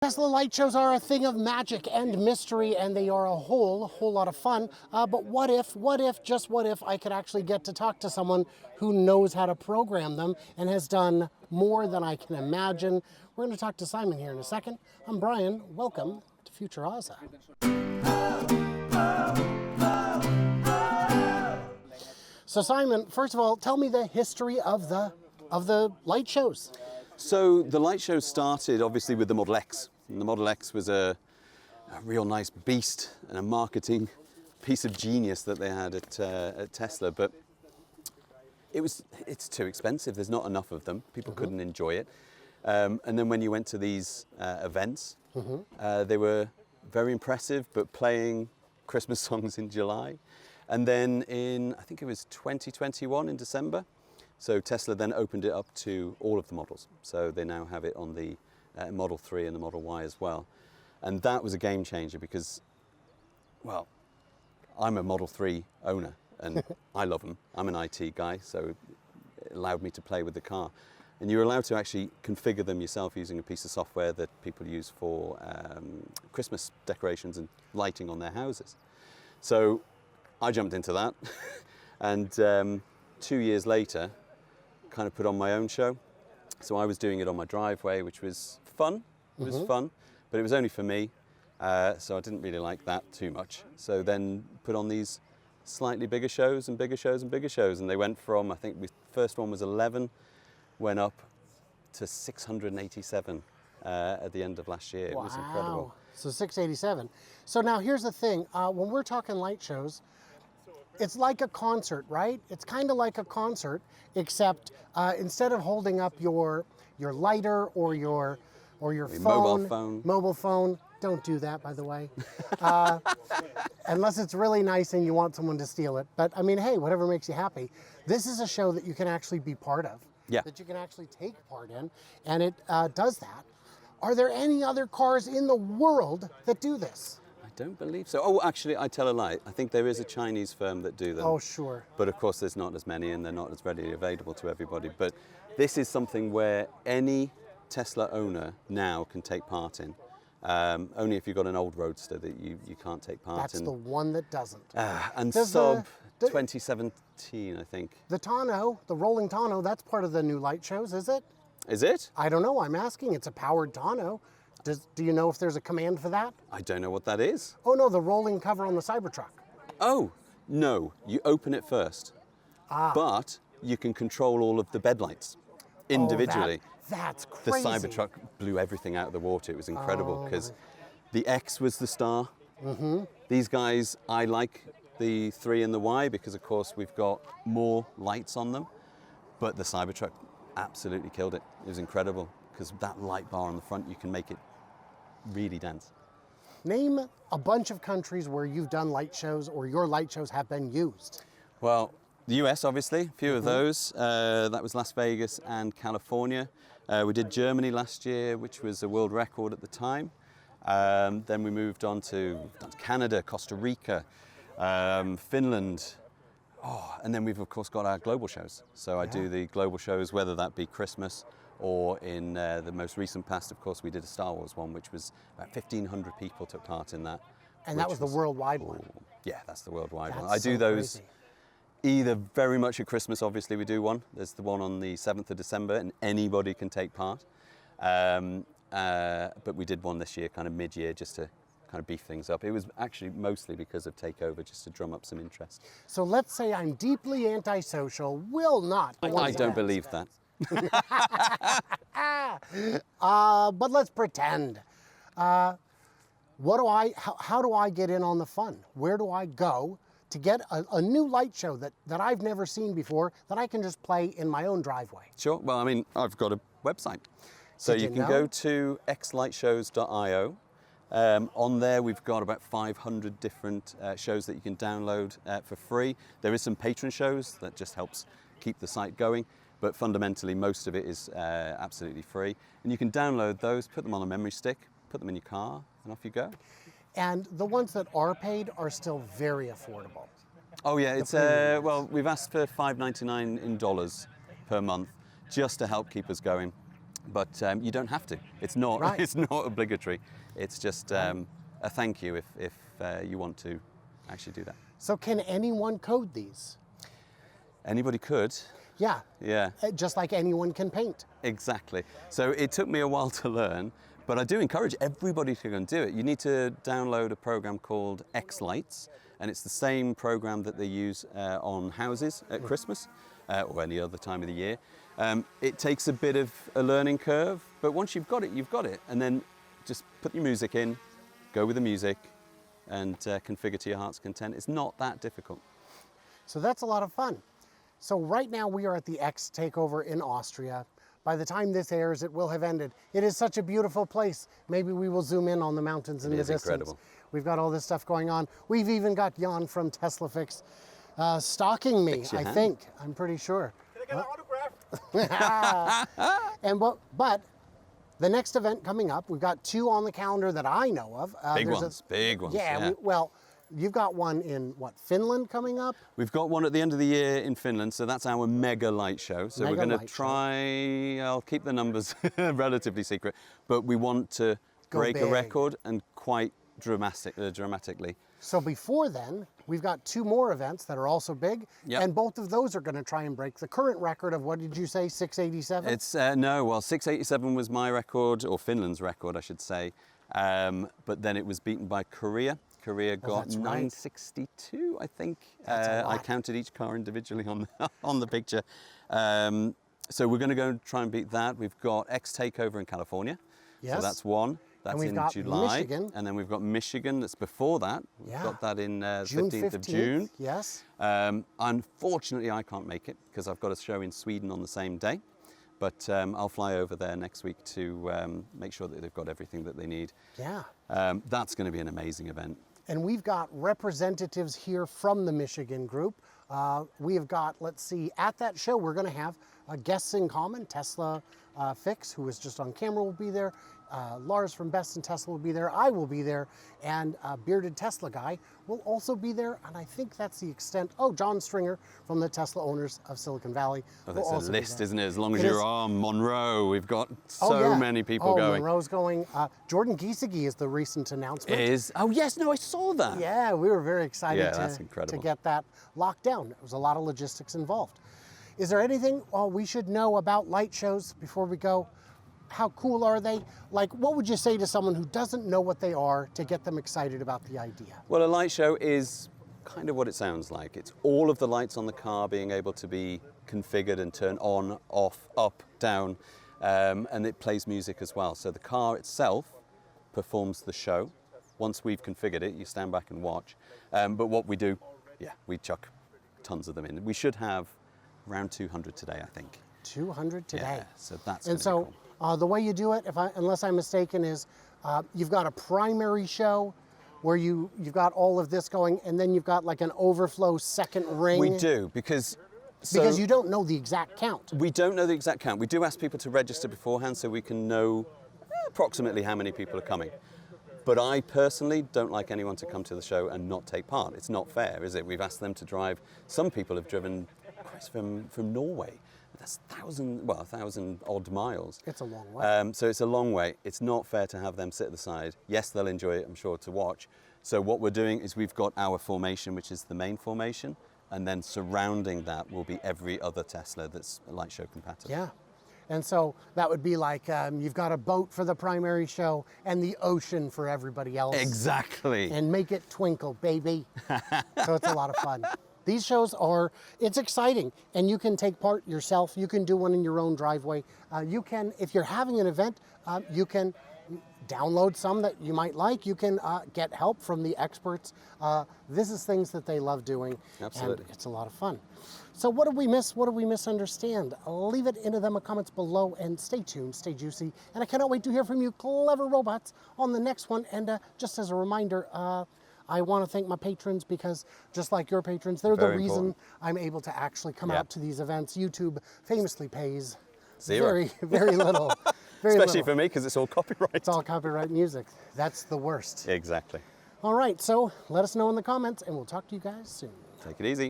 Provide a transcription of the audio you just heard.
Tesla light shows are a thing of magic and mystery, and they are a whole lot of fun. But what if, just what if I could actually get to talk to someone who knows how to program them and has done more than I can imagine? We're going to talk to Simon here in a second. I'm Brian. Welcome to Future Oza. So Simon, first of all, tell me the history of the light shows. So the light show started obviously with the Model X. And the Model X was a real nice beast and a marketing piece of genius that they had at Tesla. But it's too expensive. There's not enough of them. People couldn't enjoy it. And then when you went to these events, they were very impressive, but playing Christmas songs in July. And then in, I think it was 2021 in December, so Tesla then opened it up to all of the models. So they now have it on the Model 3 and the Model Y as well. And that was a game changer because, well, I'm a Model 3 owner and I love them. I'm an IT guy, so it allowed me to play with the car. And you're allowed to actually configure them yourself using a piece of software that people use for Christmas decorations and lighting on their houses. So I jumped into that and 2 years later, kind of put on my own show. So I was doing it on my driveway, which was fun. It was fun, but it was only for me. So I didn't really like that too much. So then put on these slightly bigger shows and bigger shows and bigger shows. And they went from, I think the first one was 11, went up to 687 at the end of last year. Wow. It was incredible. So 687. So now here's the thing. When we're talking light shows, it's like a concert, right? It's kind of like a concert, except instead of holding up your lighter or your phone, mobile phone, don't do that, by the way, unless it's really nice and you want someone to steal it. But I mean, hey, whatever makes you happy. This is a show that you can actually be part of, that you can actually take part in, and it does that. Are there any other cars in the world that do this? I don't believe so. Oh, actually, I tell a lie. I think there is a Chinese firm that do them. Oh, sure. But of course, there's not as many and they're not as readily available to everybody. But this is something where any Tesla owner now can take part in. Only if you've got an old Roadster that you can't take part in. That's the one that doesn't. And sub 2017, I think. The tonneau, the rolling tonneau, that's part of the new light shows, is it? Is it? I don't know. I'm asking. It's a powered tonneau. Do you know if there's a command for that? I don't know what that is. Oh, no, the rolling cover on the Cybertruck. Oh, no. You open it first. But you can control all of the bed lights individually. That's crazy. The Cybertruck blew everything out of the water. It was incredible because the X was the star. These guys, I like the 3 and the Y because, of course, we've got more lights on them. But the Cybertruck absolutely killed it. It was incredible because that light bar on the front, you can make it really dance. Name a bunch of countries where you've done light shows or your light shows have been used. Well, the US, obviously, a few of those. That was Las Vegas and California. We did Germany last year, which was a world record at the time. Then we moved on to Canada, Costa Rica, Finland. Oh, and then we've, of course, got our global shows. So I do the global shows, whether that be Christmas or in the most recent past, of course, we did a Star Wars one, which was about 1,500 people took part in that. And that was the worldwide one? Yeah, that's the worldwide one. That's I do so those crazy. Either very much at Christmas, obviously we do one. There's the one on the 7th of December, and anybody can take part. But we did one this year, kind of mid-year, just to kind of beef things up. It was actually mostly because of takeover, just to drum up some interest. So let's say I'm deeply antisocial, will not. I don't believe that. But let's pretend. How do I get in on the fun? Where do I go to get a new light show that I've never seen before that I can just play in my own driveway? Sure. Well, I mean, I've got a website. So you can go to xlightshows.io. On there, we've got about 500 different shows that you can download for free. There is some patron shows that just helps keep the site going. But fundamentally, most of it is absolutely free. And you can download those, put them on a memory stick, put them in your car, and off you go. And the ones that are paid are still very affordable. Oh yeah, it's well, we've asked for $5.99 per month just to help keep us going. but you don't have to. It's not. Right. It's not obligatory. It's just a thank you if you want to actually do that. So can anyone code these? Anybody could. Yeah. Yeah. Just like anyone can paint. Exactly. So it took me a while to learn, but I do encourage everybody to go and do it. You need to download a program called X-Lights, and it's the same program that they use on houses at Christmas or any other time of the year. It takes a bit of a learning curve, but once you've got it, you've got it. And then just put your music in, go with the music, and configure to your heart's content. It's not that difficult. So that's a lot of fun. So right now we are at the X Takeover in Austria. By the time this airs, it will have ended. It is such a beautiful place. Maybe we will zoom in on the mountains in the distance. Incredible. We've got all this stuff going on. We've even got Jan from Tesla Fix stalking me, I think. I'm pretty sure. Can I get an autograph? And but the next event coming up, we've got 2 on the calendar that I know of. Big ones. Yeah. Well, you've got one in, what, Finland coming up? We've got one at the end of the year in Finland, so that's our mega light show. So we're going to try, I'll keep the numbers relatively secret, but we want to break a record and quite dramatically. So before then, we've got 2 more events that are also big, and both of those are going to try and break the current record of, what did you say, 687? It's, no, well, 687 was my record, or Finland's record, I should say, but then it was beaten by Korea. Korea got 962, I think. I counted each car individually on the picture. So we're going to go and try and beat that. We've got X Takeover in California. Yes. So that's one. That's in July. Michigan. And then we've got Michigan that's before that. We've got that in 15th of June. Yes. Unfortunately, I can't make it because I've got a show in Sweden on the same day. But I'll fly over there next week to make sure that they've got everything that they need. Yeah. That's going to be an amazing event. And we've got representatives here from the Michigan group. We have got, let's see, at that show we're going to have guests in common. Tesla Fix, who is just on camera, will be there. Lars from Best in Tesla will be there. I will be there. And Bearded Tesla Guy will also be there. And I think that's the extent. Oh, John Stringer from the Tesla Owners of Silicon Valley. Oh, that's a list, isn't it? As long as you're on Monroe, we've got many people going. Monroe's going. Jordan Giesecke is the recent announcement. Oh, yes, no, I saw that. Yeah, we were very excited to get that locked down. There was a lot of logistics involved. Is there anything we should know about light shows before we go? How cool are they? Like, what would you say to someone who doesn't know what they are to get them excited about the idea? Well, a light show is kind of what it sounds like. It's all of the lights on the car being able to be configured and turn on, off, up, down, and it plays music as well. So the car itself performs the show. Once we've configured it, you stand back and watch. But what we do, we chuck tons of them in. We should have around 200 today, I think. 200 today. Yeah, so that's cool. The way you do it, unless I'm mistaken, is you've got a primary show where you've got all of this going, and then you've got like an overflow second ring. We do, because you don't know the exact count. We don't know the exact count. We do ask people to register beforehand so we can know approximately how many people are coming. But I personally don't like anyone to come to the show and not take part. It's not fair, is it? We've asked them to drive. Some people have driven from Norway. That's 1,000 odd miles. It's a long way. So it's a long way. It's not fair to have them sit at the side. Yes, they'll enjoy it, I'm sure, to watch. So what we're doing is we've got our formation, which is the main formation, and then surrounding that will be every other Tesla that's light show compatible. Yeah. And so that would be like you've got a boat for the primary show and the ocean for everybody else. Exactly. And make it twinkle, baby. So it's a lot of fun. These shows it's exciting, and you can take part yourself. You can do one in your own driveway. You can, if you're having an event, you can download some that you might like. You can get help from the experts. This is things that they love doing. Absolutely. And it's a lot of fun. So what did we miss? What did we misunderstand? Leave it into the comments below, and stay tuned, stay juicy. And I cannot wait to hear from you, clever robots, on the next one. And just as a reminder, I want to thank my patrons, because just like your patrons, they're the reason I'm able to actually come out to these events. YouTube famously pays zero. Very little. Especially for me, because it's all copyright. It's all copyright music. That's the worst. Exactly. All right, so let us know in the comments, and we'll talk to you guys soon. Take it easy.